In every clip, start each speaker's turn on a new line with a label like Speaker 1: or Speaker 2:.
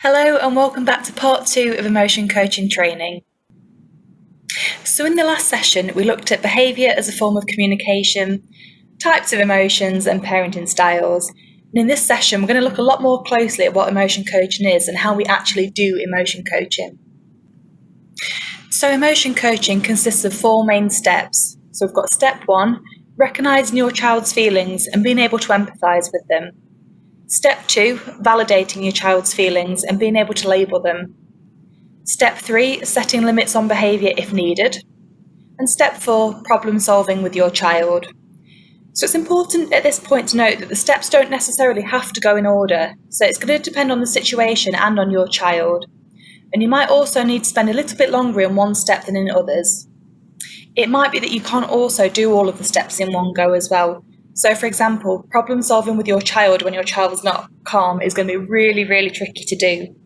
Speaker 1: Hello and welcome back to part 2 of emotion coaching training. So in the last session we looked at behaviour as a form of communication, types of emotions and parenting styles. And in this session we're going to look a lot more closely at what emotion coaching is and how we actually do emotion coaching. So emotion coaching consists of 4 main steps. So we've got step 1, recognising your child's feelings and being able to empathise with them. Step 2, validating your child's feelings and being able to label them. Step 3, setting limits on behaviour if needed. And step 4, problem solving with your child. So it's important at this point to note that the steps don't necessarily have to go in order. So it's going to depend on the situation and on your child. And you might also need to spend a little bit longer in one step than in others. It might be that you can't also do all of the steps in one go as well. So, for example, problem solving with your child when your child is not calm is going to be really, really tricky to do.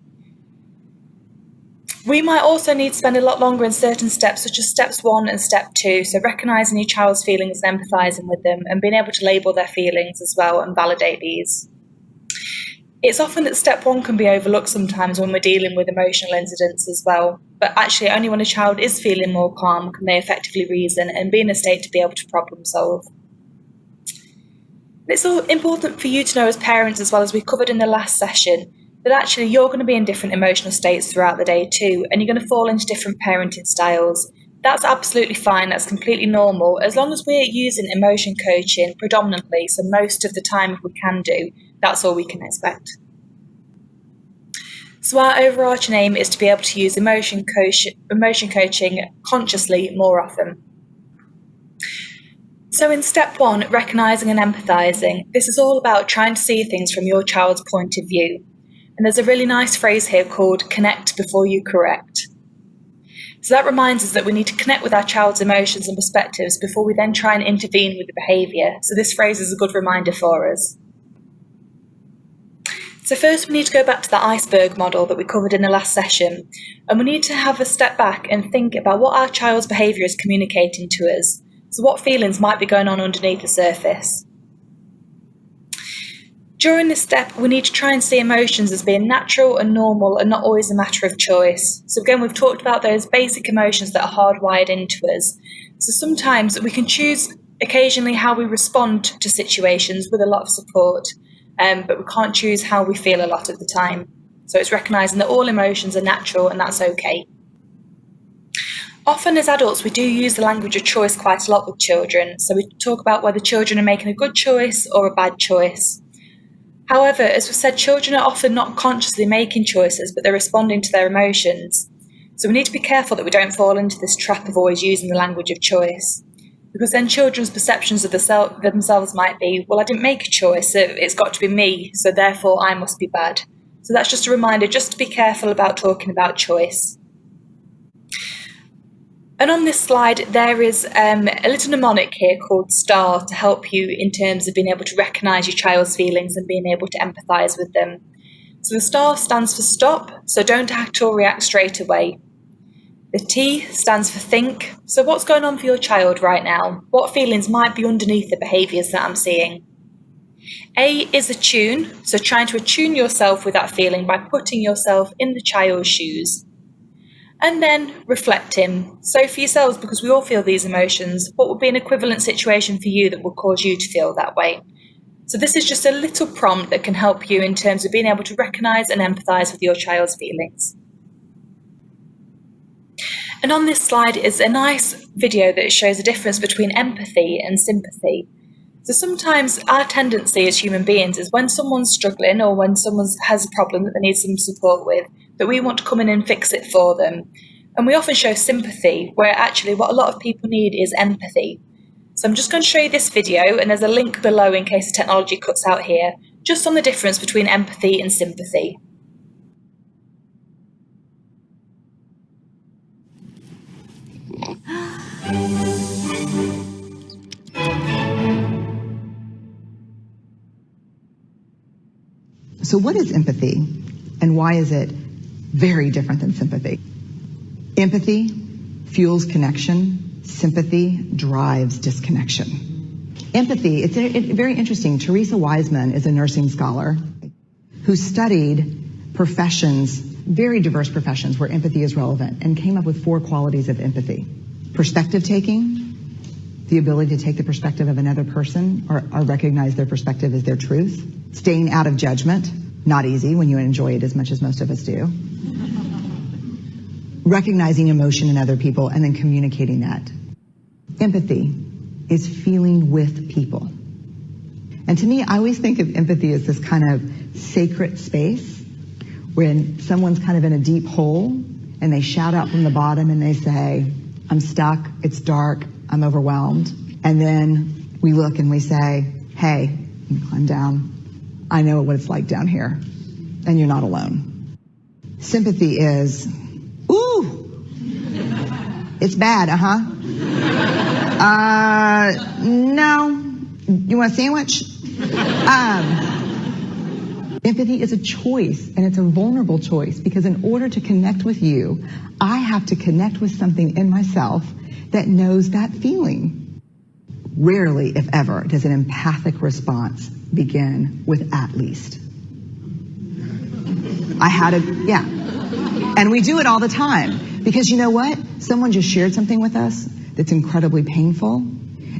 Speaker 1: We might also need to spend a lot longer in certain steps, such as steps 1 and step 2, so recognising your child's feelings and empathising with them and being able to label their feelings as well and validate these. It's often that step 1 can be overlooked sometimes when we're dealing with emotional incidents as well, but actually only when a child is feeling more calm can they effectively reason and be in a state to be able to problem solve. It's all important for you to know as parents, as well as we covered in the last session, that actually you're going to be in different emotional states throughout the day too, and you're going to fall into different parenting styles. That's absolutely fine, that's completely normal, as long as we're using emotion coaching predominantly, so most of the time if we can do, that's all we can expect. So our overarching aim is to be able to use emotion coaching consciously more often. So in step 1, recognising and empathising, this is all about trying to see things from your child's point of view. And there's a really nice phrase here called connect before you correct. So that reminds us that we need to connect with our child's emotions and perspectives before we then try and intervene with the behaviour. So this phrase is a good reminder for us. So first we need to go back to the iceberg model that we covered in the last session. And we need to have a step back and think about what our child's behaviour is communicating to us. So what feelings might be going on underneath the surface? During this step, we need to try and see emotions as being natural and normal and not always a matter of choice. So again, we've talked about those basic emotions that are hardwired into us. So sometimes we can choose occasionally how we respond to situations with a lot of support, but we can't choose how we feel a lot of the time. So it's recognising that all emotions are natural and that's okay. Often as adults, we do use the language of choice quite a lot with children. So we talk about whether children are making a good choice or a bad choice. However, as we've said, children are often not consciously making choices, but they're responding to their emotions. So we need to be careful that we don't fall into this trap of always using the language of choice. Because then children's perceptions of themselves might be, well, I didn't make a choice, so it's got to be me, so therefore I must be bad. So that's just a reminder just to be careful about talking about choice. And on this slide, there is a little mnemonic here called STAR to help you in terms of being able to recognise your child's feelings and being able to empathise with them. So the STAR stands for stop, so don't act or react straight away. The T stands for think, so what's going on for your child right now? What feelings might be underneath the behaviours that I'm seeing? A is attune, so trying to attune yourself with that feeling by putting yourself in the child's shoes. And then reflecting. So for yourselves, because we all feel these emotions, what would be an equivalent situation for you that would cause you to feel that way? So this is just a little prompt that can help you in terms of being able to recognise and empathise with your child's feelings. And on this slide is a nice video that shows the difference between empathy and sympathy. So sometimes our tendency as human beings is when someone's struggling or when someone has a problem that they need some support with, that we want to come in and fix it for them. And we often show sympathy, where actually what a lot of people need is empathy. So I'm just going to show you this video, and there's a link below in case the technology cuts out here, just on the difference between empathy and sympathy.
Speaker 2: So what is empathy, and why is it very different than sympathy? Empathy fuels connection. Sympathy drives disconnection. Empathy, it's very interesting. Teresa Wiseman is a nursing scholar who studied professions, very diverse professions where empathy is relevant, and came up with 4 qualities of empathy. Perspective taking, the ability to take the perspective of another person or recognize their perspective as their truth. Staying out of judgment, not easy when you enjoy it as much as most of us do. Recognizing emotion in other people and then communicating that. Empathy is feeling with people. And to me, I always think of empathy as this kind of sacred space when someone's kind of in a deep hole and they shout out from the bottom and they say, I'm stuck, it's dark, I'm overwhelmed. And then we look and we say, hey, you can climb down. I know what it's like down here, and you're not alone. Sympathy is, ooh, it's bad, no, you want a sandwich? Empathy is a choice, and it's a vulnerable choice, because in order to connect with you, I have to connect with something in myself that knows that feeling. Rarely, if ever, does an empathic response begin with at least. And we do it all the time, because you know what? Someone just shared something with us that's incredibly painful,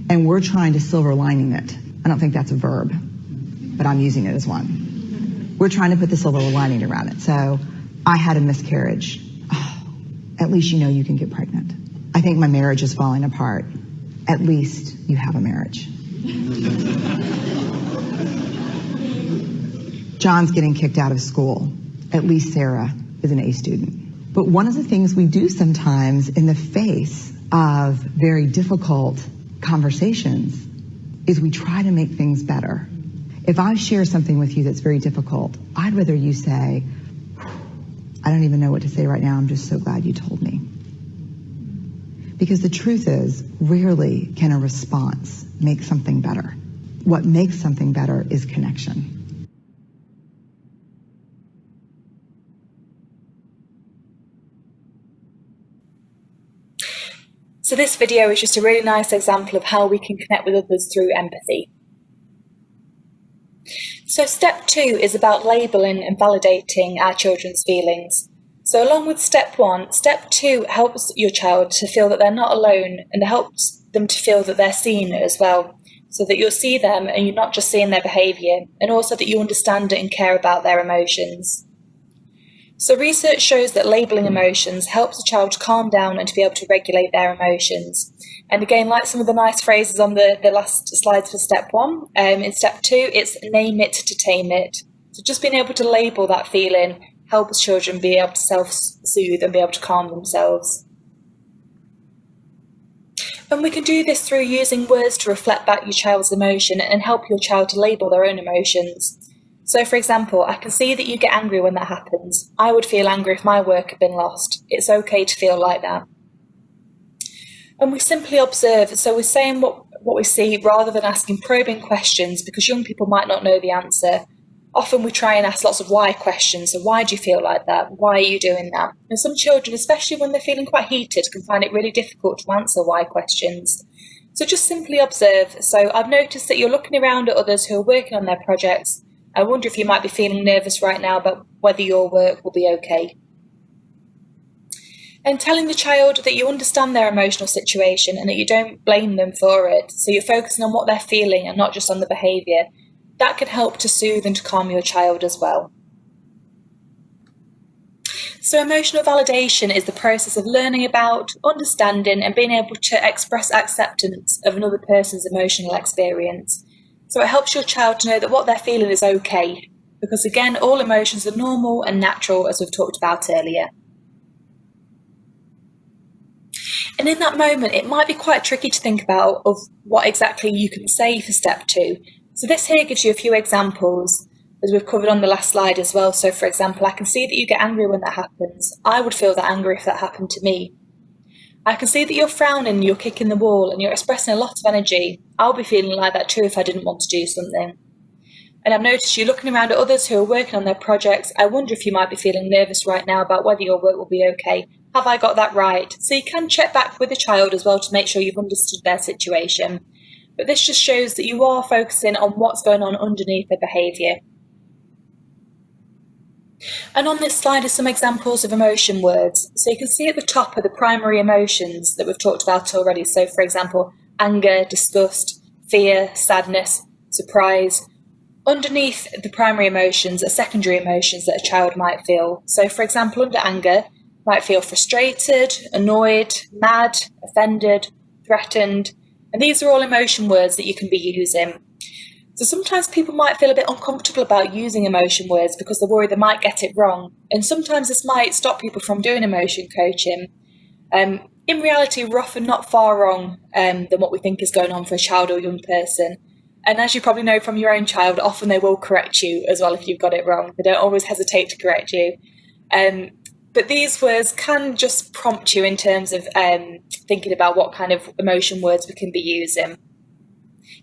Speaker 2: and we're trying to silver lining it. I don't think that's a verb, but I'm using it as one. We're trying to put the silver lining around it. So I had a miscarriage. Oh, at least you know you can get pregnant. I think my marriage is falling apart. At least you have a marriage. John's getting kicked out of school. At least Sarah is an A student. But one of the things we do sometimes in the face of very difficult conversations is we try to make things better. If I share something with you that's very difficult, I'd rather you say, I don't even know what to say right now, I'm just so glad you told me. Because the truth is, rarely can a response make something better. What makes something better is connection.
Speaker 1: So this video is just a really nice example of how we can connect with others through empathy. So step 2 is about labelling and validating our children's feelings. So along with step 1, step 2 helps your child to feel that they're not alone, and helps them to feel that they're seen as well, so that you'll see them and you're not just seeing their behaviour, and also that you understand and care about their emotions. So research shows that labelling emotions helps a child to calm down and to be able to regulate their emotions. And again, like some of the nice phrases on the last slides for step 1, in step 2, it's name it to tame it. So just being able to label that feeling helps children be able to self-soothe and be able to calm themselves. And we can do this through using words to reflect back your child's emotion and help your child to label their own emotions. So for example, I can see that you get angry when that happens. I would feel angry if my work had been lost. It's okay to feel like that. And we simply observe, so we're saying what we see rather than asking probing questions, because young people might not know the answer. Often we try and ask lots of why questions. So why do you feel like that? Why are you doing that? And some children, especially when they're feeling quite heated, can find it really difficult to answer why questions. So just simply observe. So I've noticed that you're looking around at others who are working on their projects. I wonder if you might be feeling nervous right now about whether your work will be okay. And telling the child that you understand their emotional situation and that you don't blame them for it. So you're focusing on what they're feeling and not just on the behaviour. That can help to soothe and to calm your child as well. So emotional validation is the process of learning about, understanding and being able to express acceptance of another person's emotional experience. So it helps your child to know that what they're feeling is okay, because again, all emotions are normal and natural, as we've talked about earlier. And in that moment, it might be quite tricky to think about of what exactly you can say for step 2. So this here gives you a few examples, as we've covered on the last slide as well. So for example, I can see that you get angry when that happens. I would feel that angry if that happened to me. I can see that you're frowning, you're kicking the wall, and you're expressing a lot of energy. I'll be feeling like that too if I didn't want to do something. And I've noticed you looking around at others who are working on their projects. I wonder if you might be feeling nervous right now about whether your work will be okay. Have I got that right? So you can check back with the child as well to make sure you've understood their situation. But this just shows that you are focusing on what's going on underneath their behaviour. And on this slide are some examples of emotion words. So you can see at the top are the primary emotions that we've talked about already. So for example, anger, disgust, fear, sadness, surprise. Underneath the primary emotions are secondary emotions that a child might feel. So for example, under anger, might feel frustrated, annoyed, mad, offended, threatened. And these are all emotion words that you can be using. So sometimes people might feel a bit uncomfortable about using emotion words because they're worried they might get it wrong. And sometimes this might stop people from doing emotion coaching. In reality, we're often not far wrong than what we think is going on for a child or young person. And as you probably know from your own child, often they will correct you as well if you've got it wrong. They don't always hesitate to correct you. But these words can just prompt you in terms of thinking about what kind of emotion words we can be using.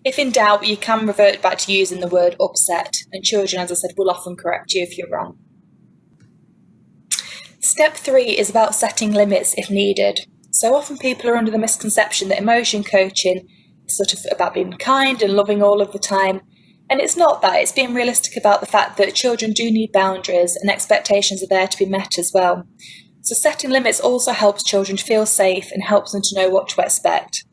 Speaker 1: If in doubt, you can revert back to using the word upset, and children, as I said, will often correct you if you're wrong. Step 3 is about setting limits if needed. So often people are under the misconception that emotion coaching is sort of about being kind and loving all of the time. And it's not that, it's being realistic about the fact that children do need boundaries and expectations are there to be met as well. So setting limits also helps children to feel safe and helps them to know what to expect.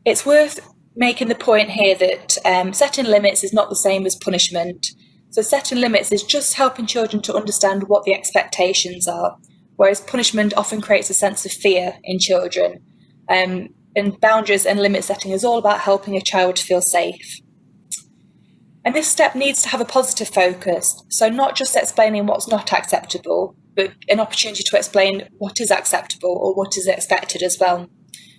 Speaker 1: It's worth making the point here that setting limits is not the same as punishment. So setting limits is just helping children to understand what the expectations are, whereas punishment often creates a sense of fear in children. And boundaries and limit setting is all about helping a child to feel safe. And this step needs to have a positive focus, so not just explaining what's not acceptable, but an opportunity to explain what is acceptable or what is expected as well.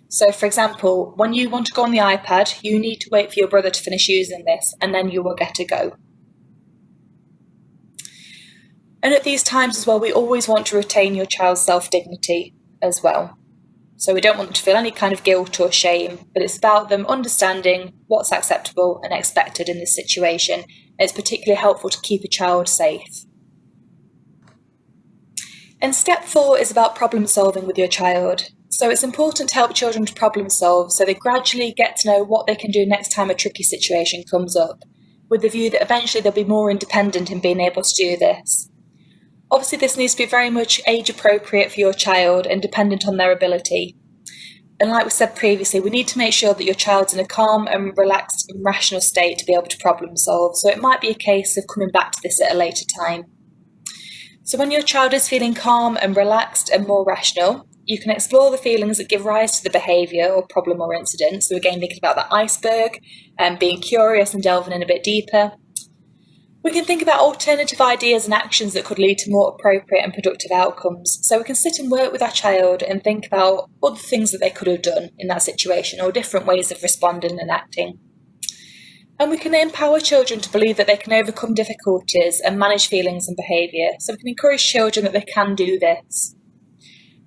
Speaker 1: So for example, when you want to go on the iPad, you need to wait for your brother to finish using this and then you will get to go. And at these times as well, we always want to retain your child's self-dignity as well. So we don't want them to feel any kind of guilt or shame, but it's about them understanding what's acceptable and expected in this situation. It's particularly helpful to keep a child safe. And step 4 is about problem solving with your child. So it's important to help children to problem solve so they gradually get to know what they can do next time a tricky situation comes up, with the view that eventually they'll be more independent in being able to do this. Obviously, this needs to be very much age appropriate for your child and dependent on their ability. And like we said previously, we need to make sure that your child's in a calm and relaxed and rational state to be able to problem solve. So it might be a case of coming back to this at a later time. So when your child is feeling calm and relaxed and more rational, you can explore the feelings that give rise to the behaviour or problem or incident. So again, thinking about that iceberg and being curious and delving in a bit deeper. We can think about alternative ideas and actions that could lead to more appropriate and productive outcomes. So we can sit and work with our child and think about other things that they could have done in that situation or different ways of responding and acting. And we can empower children to believe that they can overcome difficulties and manage feelings and behaviour. So we can encourage children that they can do this.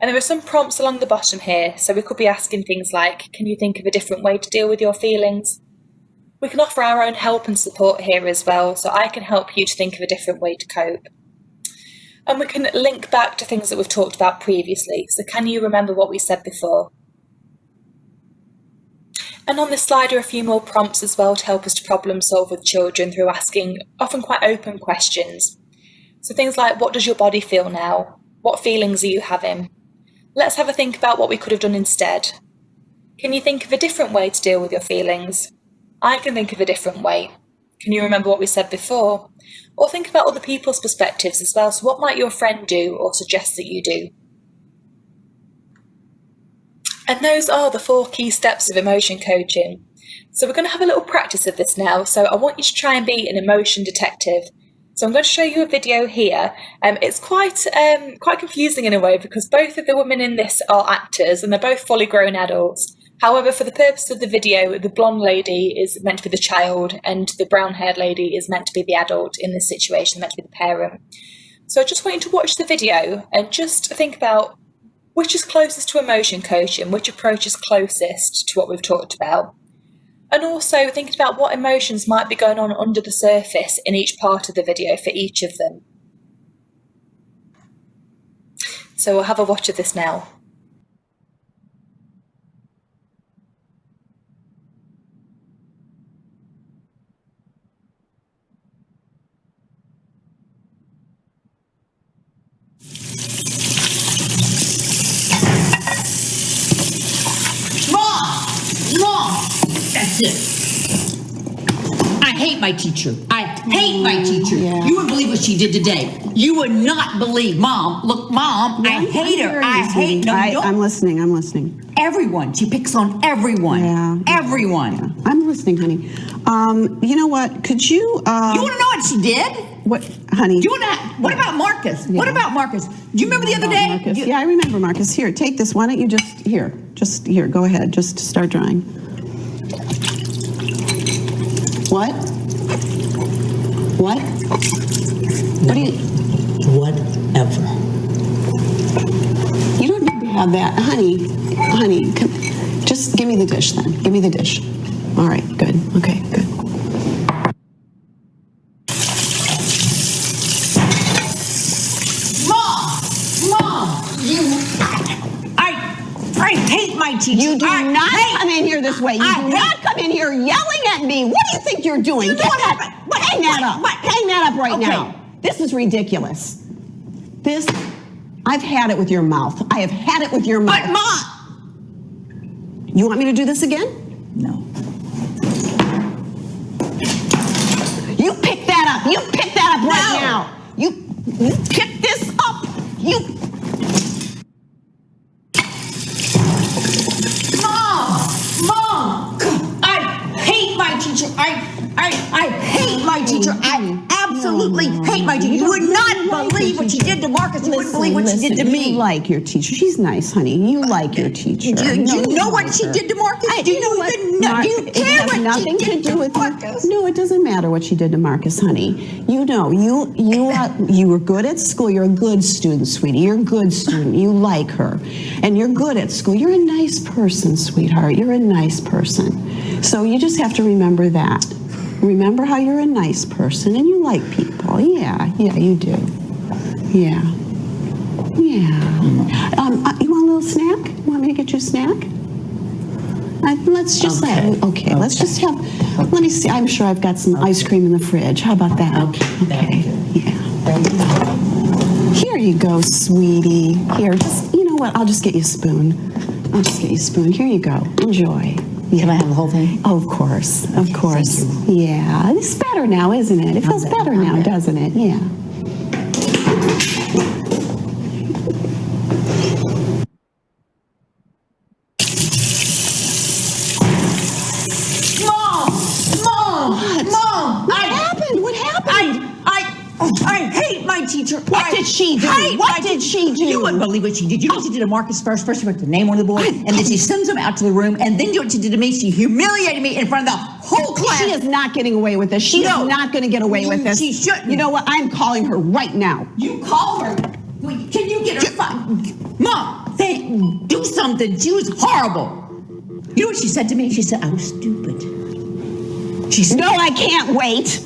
Speaker 1: And there are some prompts along the bottom here. So we could be asking things like, can you think of a different way to deal with your feelings? We can offer our own help and support here as well, so I can help you to think of a different way to cope. And we can link back to things that we've talked about previously, so can you remember what we said before? And on this slide are a few more prompts as well to help us to problem solve with children through asking often quite open questions. So things like, what does your body feel now? What feelings are you having? Let's have a think about what we could have done instead. Can you think of a different way to deal with your feelings? I can think of a different way. Can you remember what we said before? Or think about other people's perspectives as well. So what might your friend do or suggest that you do? And those are the 4 key steps of emotion coaching. So we're going to have a little practice of this now. So I want you to try and be an emotion detective. So I'm going to show you a video here. It's quite confusing in a way because both of the women in this are actors and they're both fully grown adults. However, for the purpose of the video, the blonde lady is meant to be the child and the brown-haired lady is meant to be the adult in this situation, meant to be the parent. So I just want you to watch the video and just think about which is closest to emotion coaching, which approach is closest to what we've talked about. And also thinking about what emotions might be going on under the surface in each part of the video for each of them. So we'll have a watch of this now.
Speaker 3: That's it. I hate my teacher. I hate my teacher.
Speaker 4: Yeah.
Speaker 3: You wouldn't believe what she did today. You would not believe. Mom, look, Mom, I hate her. I hate,
Speaker 4: I'm listening.
Speaker 3: everyone. She picks on everyone.
Speaker 4: Yeah.
Speaker 3: Everyone.
Speaker 4: Yeah. I'm listening, honey. You know what? Could you...
Speaker 3: You want to know what she did?
Speaker 4: What, honey?
Speaker 3: Do you want to... What about Marcus?
Speaker 4: Yeah.
Speaker 3: What about Marcus? Do you remember the other day?
Speaker 4: Marcus. Yeah, I remember, Marcus. Here, take this. Why don't you just... Here, go ahead. Just start drawing. What? What? What do you...
Speaker 3: Whatever.
Speaker 4: You don't need to have that. Honey, just give me the dish then. Give me the dish. All right, good. Okay, good.
Speaker 3: Mom, I hate my teacher.
Speaker 4: You do not come in here this way. You do not come in here yelling at me. What do you think you're doing? Hang that up. Hang that up right now. This is ridiculous. I've had it with your mouth. I have had it with your mouth.
Speaker 3: But Mom!
Speaker 4: You want me to do this again?
Speaker 3: No.
Speaker 4: You pick that up. You pick that up right now. You pick this up.
Speaker 3: Mom! I hate my teacher. I hate my teacher. I absolutely hate my teacher. You would not believe what she did to Marcus. You wouldn't believe what she did to me.
Speaker 4: You like your teacher. She's nice, honey. You like your teacher.
Speaker 3: Do you know what she did to Marcus? Do you know what? Do you care what she did to Marcus?
Speaker 4: No, it doesn't matter what she did to Marcus, honey. You know, you were good at school. You're a good student, sweetie. You're a good student. You like her. And you're good at school. You're a nice person, sweetheart. You're a nice person. So you just have to remember that. Remember how you're a nice person and you like people. Yeah, you do. Yeah. You want a little snack? You want me to get you a snack? Let's just
Speaker 3: Okay.
Speaker 4: Let's just have. Let me see. I'm sure I've got some ice cream in the fridge. How about that?
Speaker 3: Okay.
Speaker 4: Yeah. Here you go, sweetie. Here, you know what? I'll just get you a spoon. Here you go. Enjoy.
Speaker 3: Can I have the whole thing?
Speaker 4: Oh, of course. Yeah. It's better now, isn't it? It feels better now, doesn't it? Yeah.
Speaker 3: Mom!
Speaker 4: What happened?
Speaker 3: I hate my teacher.
Speaker 4: What did she do?
Speaker 3: You wouldn't believe what she did. You know what she did to Marcus first? First she went to name one of the boys, and then she sends him out to the room, and then you know what she did to me? She humiliated me in front of the whole class.
Speaker 4: She is not getting away with this. She is not going to get away with this.
Speaker 3: She shouldn't.
Speaker 4: You know what? I'm calling her right now.
Speaker 3: You call her? Can you get her? Mom, do something. She was horrible. You know what she said to me? She said, I was stupid. She said,
Speaker 4: no, I can't wait.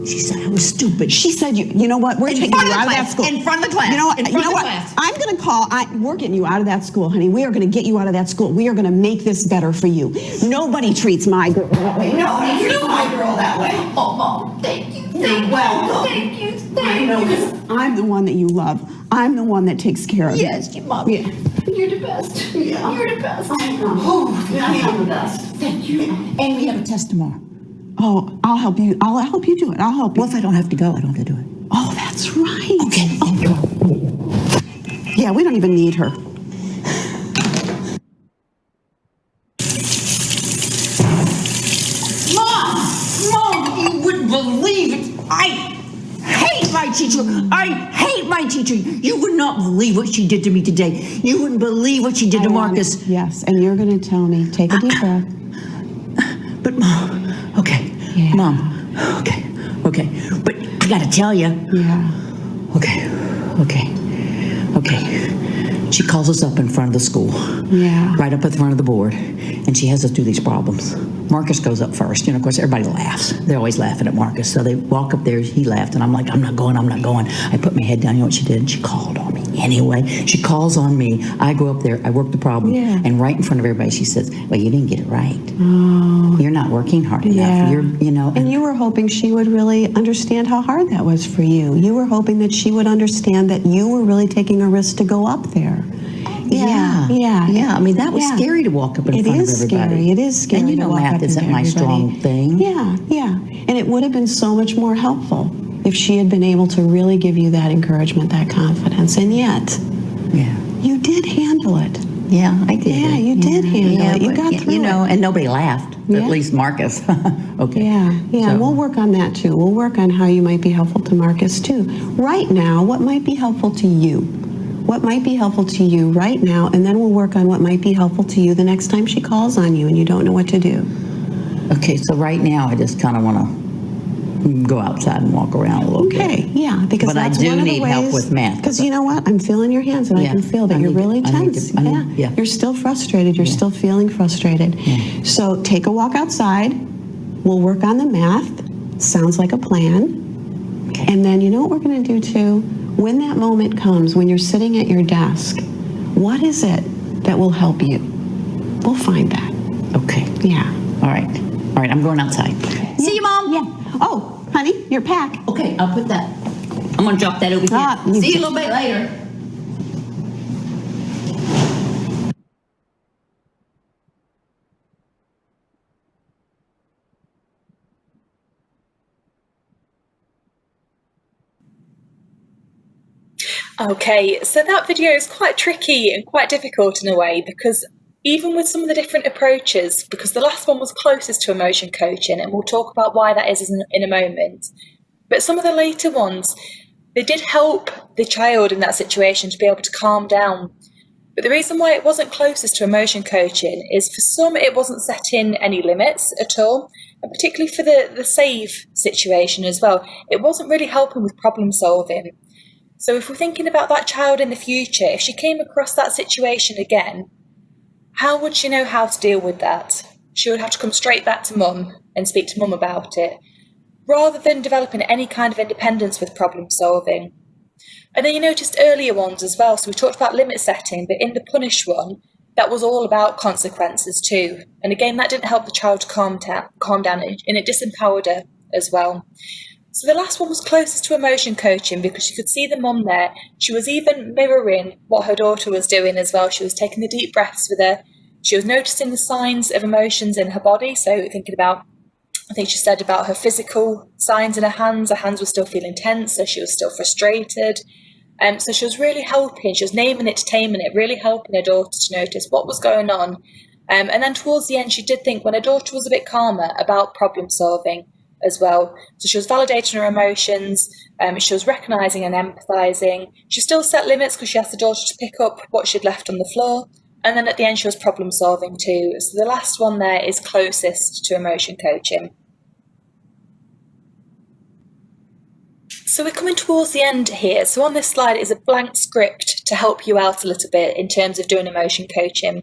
Speaker 3: She said I was stupid.
Speaker 4: She said, you know what? We're taking you out of that school.
Speaker 3: In front of the class.
Speaker 4: You know what?
Speaker 3: In front of the class.
Speaker 4: I'm going to call. We're getting you out of that school, honey. We are going to get you out of that school. We are going to make this better for you. Nobody treats my girl that way. Nobody treats my girl that way.
Speaker 3: Oh, Mom, thank you.
Speaker 4: You're welcome.
Speaker 3: Thank you.
Speaker 4: I'm the one that you love. I'm the one that takes care of you.
Speaker 3: Yes, Mom.
Speaker 4: Yeah.
Speaker 3: You're the best.
Speaker 4: Yeah.
Speaker 3: You're the best.
Speaker 4: I am the best.
Speaker 3: Thank you. And we have a test tomorrow.
Speaker 4: Oh, I'll help you. I'll help you do it. I'll help you.
Speaker 3: Well, if I don't have to go, I don't have to do it.
Speaker 4: Oh, that's right.
Speaker 3: Okay, thank you.
Speaker 4: Yeah, we don't even need her.
Speaker 3: Mom, you wouldn't believe it. I hate my teacher. You would not believe what she did to me today. You wouldn't believe what she did to Marcus.
Speaker 4: Yes, and you're going to tell me. Take a deep breath.
Speaker 3: But Mom, okay.
Speaker 4: Yeah.
Speaker 3: Mom, okay. But I got to tell you.
Speaker 4: Yeah.
Speaker 3: Okay. She calls us up in front of the school.
Speaker 4: Yeah.
Speaker 3: Right up at the front of the board. And she has us do these problems. Marcus goes up first. You know, of course, everybody laughs. They're always laughing at Marcus. So they walk up there. He laughed. And I'm like, I'm not going. I put my head down. You know what she did? She called on me. Anyway, she calls on me. I go up there. I work the problem.
Speaker 4: Yeah.
Speaker 3: And right in front of everybody, she says, well, you didn't get it right.
Speaker 4: Oh.
Speaker 3: You're not working hard enough.
Speaker 4: Yeah.
Speaker 3: And
Speaker 4: you were hoping she would really understand how hard that was for you. You were hoping that she would understand that you were really taking a risk to go up there.
Speaker 3: Yeah. I mean, that was scary to walk up in front of everybody.
Speaker 4: It is scary.
Speaker 3: And
Speaker 4: to walk
Speaker 3: math
Speaker 4: up
Speaker 3: isn't
Speaker 4: into
Speaker 3: my
Speaker 4: everybody.
Speaker 3: strong thing.
Speaker 4: Yeah. And it would have been so much more helpful if she had been able to really give you that encouragement, that confidence. And yet, you did handle it.
Speaker 3: Yeah, I did.
Speaker 4: Yeah, you did handle it. You got through it.
Speaker 3: And nobody laughed. At least Marcus. Okay.
Speaker 4: Yeah.
Speaker 3: So,
Speaker 4: we'll work on that too. We'll work on how you might be helpful to Marcus too. Right now, what might be helpful to you? What might be helpful to you right now, and then we'll work on what might be helpful to you the next time she calls on you and you don't know what to do.
Speaker 3: Okay, so right now I just kind of want to go outside and walk around a little bit.
Speaker 4: Okay, yeah, because
Speaker 3: But
Speaker 4: that's
Speaker 3: I do
Speaker 4: one of the
Speaker 3: need
Speaker 4: ways,
Speaker 3: help with math.
Speaker 4: Because you know what? I'm feeling your hands and I can feel that you're really tense. You're still frustrated. You're still feeling frustrated.
Speaker 3: Yeah.
Speaker 4: So take a walk outside. We'll work on the math. Sounds like a plan.
Speaker 3: Okay.
Speaker 4: And then you know what we're going to do too? When that moment comes, when you're sitting at your desk, what is it that will help you? We'll find that.
Speaker 3: Okay.
Speaker 4: Yeah.
Speaker 3: All right, I'm going outside. See you, Mom.
Speaker 4: Yeah. Oh, honey, your pack.
Speaker 3: Okay, I'll put that. I'm going to drop that over here. See you a little bit later.
Speaker 1: Okay, so that video is quite tricky and quite difficult in a way, because even with some of the different approaches, because the last one was closest to emotion coaching, and we'll talk about why that is in a moment, but some of the later ones, they did help the child in that situation to be able to calm down. But the reason why it wasn't closest to emotion coaching is for some it wasn't setting any limits at all, and particularly for the save situation as well, it wasn't really helping with problem solving. So if we're thinking about that child in the future, if she came across that situation again, how would she know how to deal with that? She would have to come straight back to mum and speak to mum about it, rather than developing any kind of independence with problem solving. And then you noticed earlier ones as well, so we talked about limit setting, but in the punish one, that was all about consequences too. And again, that didn't help the child to calm down, and it disempowered her as well. So the last one was closest to emotion coaching because you could see the mum there. She was even mirroring what her daughter was doing as well. She was taking the deep breaths with her. She was noticing the signs of emotions in her body. So thinking about, I think she said about her physical signs in her hands were still feeling tense, so she was still frustrated. So she was really helping. She was naming it, taming it, really helping her daughter to notice what was going on. And then towards the end, she did think when her daughter was a bit calmer about problem solving as well. So she was validating her emotions, she was recognising and empathising. She still set limits because she asked the daughter to pick up what she'd left on the floor. And then at the end, she was problem solving too. So the last one there is closest to emotion coaching. So we're coming towards the end here. So on this slide is a blank script to help you out a little bit in terms of doing emotion coaching.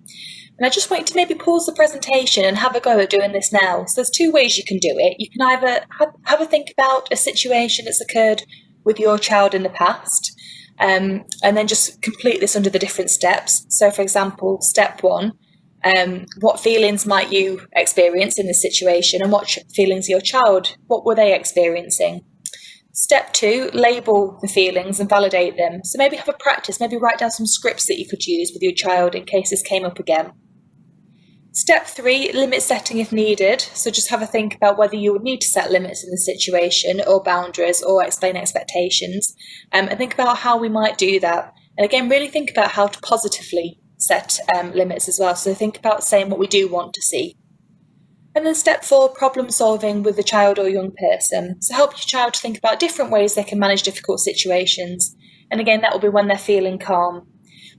Speaker 1: And I just want you to maybe pause the presentation and have a go at doing this now. So there's two ways you can do it. You can either have a think about a situation that's occurred with your child in the past, and then just complete this under the different steps. So for example, step 1, what feelings might you experience in this situation, and what feelings your child, what were they experiencing? Step 2, label the feelings and validate them. So maybe have a practice, maybe write down some scripts that you could use with your child in case this came up again. Step 3, limit setting if needed. So just have a think about whether you would need to set limits in the situation or boundaries or explain expectations, and think about how we might do that. And again, really think about how to positively set limits as well. So think about saying what we do want to see. And then step 4, problem solving with the child or young person. So help your child to think about different ways they can manage difficult situations. And again, that will be when they're feeling calm.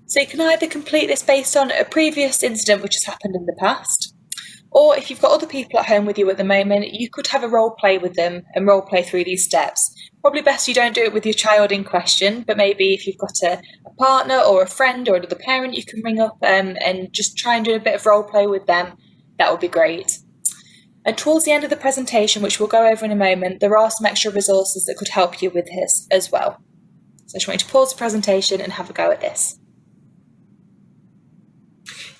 Speaker 1: So you can either complete this based on a previous incident which has happened in the past, or if you've got other people at home with you at the moment, you could have a role play with them and role play through these steps. Probably best you don't do it with your child in question, but maybe if you've got a partner or a friend or another parent you can ring up and just try and do a bit of role play with them, that would be great. And towards the end of the presentation, which we'll go over in a moment, there are some extra resources that could help you with this as well. So I just want you to pause the presentation and have a go at this.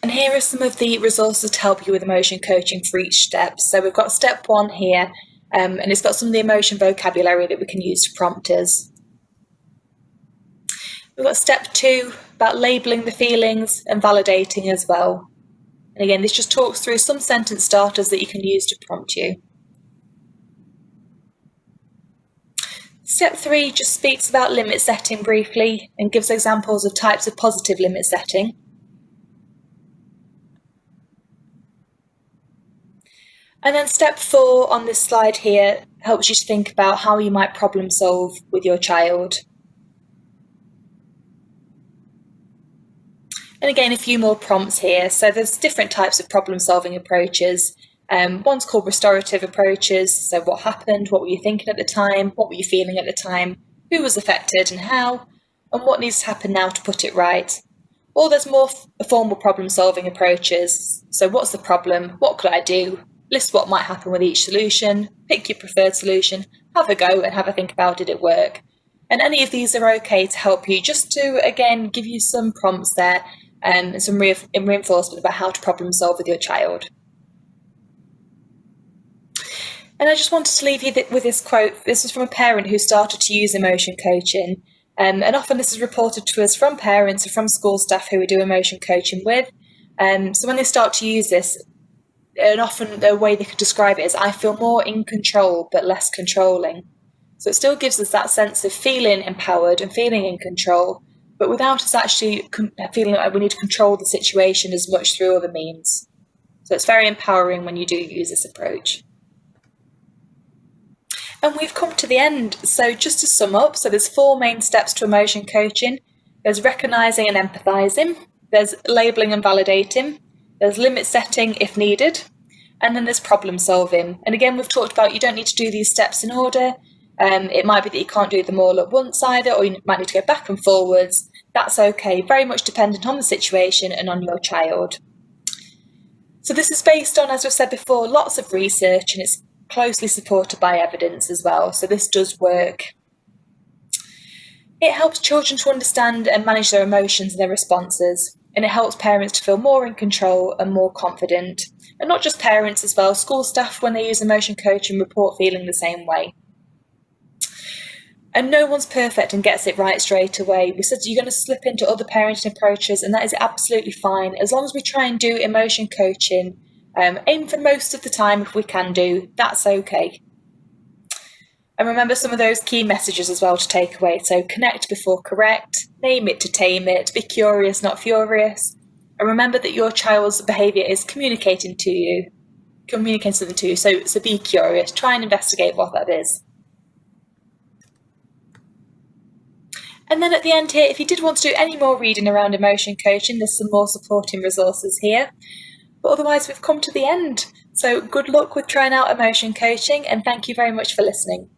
Speaker 1: And here are some of the resources to help you with emotion coaching for each step. So we've got step 1 here, and it's got some of the emotion vocabulary that we can use to prompt us. We've got step 2 about labelling the feelings and validating as well. And again, this just talks through some sentence starters that you can use to prompt you. Step 3 just speaks about limit setting briefly and gives examples of types of positive limit setting. And then step 4 on this slide here helps you to think about how you might problem solve with your child. And again, a few more prompts here. So there's different types of problem solving approaches. One's called restorative approaches. So what happened? What were you thinking at the time? What were you feeling at the time? Who was affected and how? And what needs to happen now to put it right? Or there's more formal problem solving approaches. So what's the problem? What could I do? List what might happen with each solution. Pick your preferred solution. Have a go and have a think about did it work? And any of these are okay to help you, just to, again, give you some prompts there and some reinforcement about how to problem solve with your child. And I just wanted to leave you with this quote. This was from a parent who started to use emotion coaching. And often this is reported to us from parents or from school staff who we do emotion coaching with. So when they start to use this, and often the way they could describe it is, I feel more in control but less controlling. So it still gives us that sense of feeling empowered and feeling in control, but without us actually feeling like we need to control the situation as much through other means. So it's very empowering when you do use this approach. And we've come to the end. So just to sum up, so there's 4 main steps to emotion coaching. There's recognising and empathising. There's labelling and validating. There's limit setting if needed. And then there's problem solving. And again, we've talked about you don't need to do these steps in order. It might be that you can't do them all at once either, or you might need to go back and forwards. That's okay. Very much dependent on the situation and on your child. So this is based on, as we've said before, lots of research, and it's closely supported by evidence as well. So this does work. It helps children to understand and manage their emotions and their responses, and it helps parents to feel more in control and more confident. And not just parents as well, school staff, when they use emotion coaching, report feeling the same way. And no one's perfect and gets it right straight away. We said you're going to slip into other parenting approaches, and that is absolutely fine. As long as we try and do emotion coaching, aim for most of the time if we can do, that's okay. And remember some of those key messages as well to take away. So connect before correct, name it to tame it, be curious, not furious. And remember that your child's behaviour is communicating something to you. So be curious, try and investigate what that is. And then at the end here, if you did want to do any more reading around emotion coaching, there's some more supporting resources here. But otherwise, we've come to the end. So good luck with trying out emotion coaching, and thank you very much for listening.